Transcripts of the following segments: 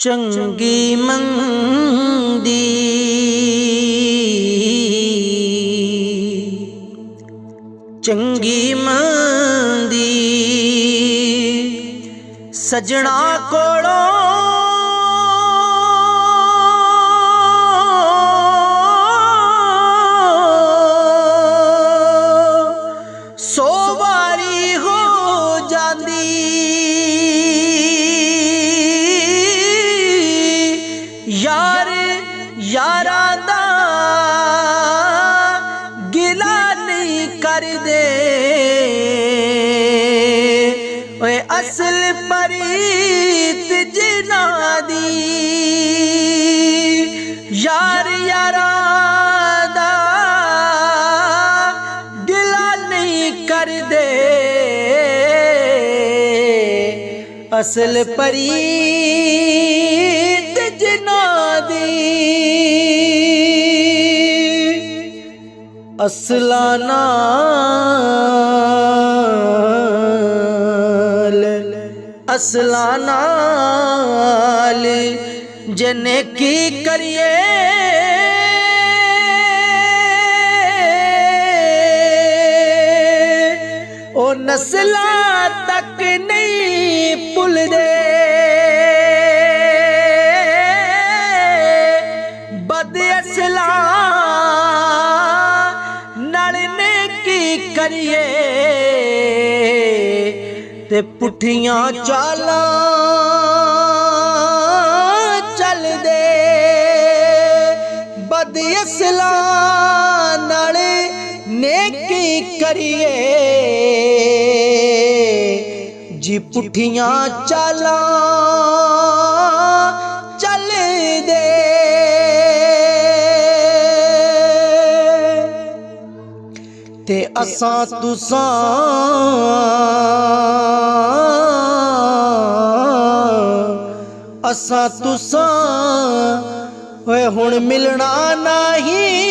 चंगी मंदी चंगी मंदी सजना कोलों सौ वारी हो जांदी यार यारा दा गिला नहीं कर दे ओए असल परीत जिना दी यार यारा दा गिला नहीं कर दे असल परीत जिना दी असला नाल जने की करिए ओ नस्ला तक नहीं भुल दे बद असला नड़ने की करिए ते पुठियां चाला चल दे बद असला नाले नेकी करिए जी पुठियां चाला चल दे ते असां तुसां असां तुसां ओए हुण मिलना नहीं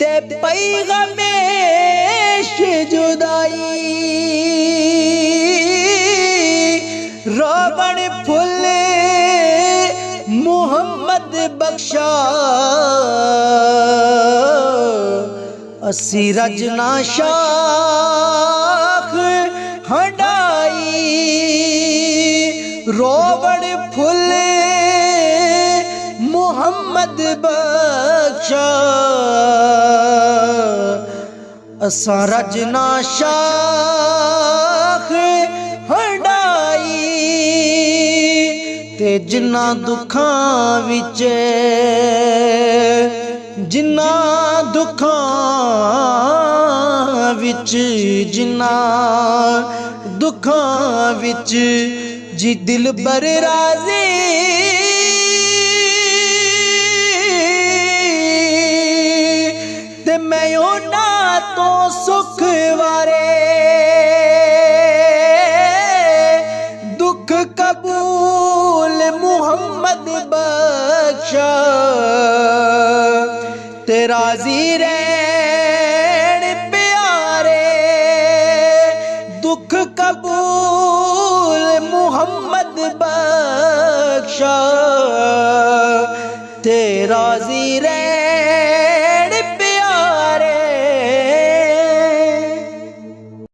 ते पई गमेश जुदाई रोबण फुल मुहम्मद बख्शा असी रजना शाख हंडाई रोबड़ फुल मुहम्मद बख्शा असा रजना शाख हंडाई ते जिन्ना दुखां विच जिन्ना दुखां विच जिन्ना दुखां विच जी दिल बर राज़ी ते मैं ओना तो सुख वारे दुख कबूल मुहम्मद बख्शा ते राज़ी रह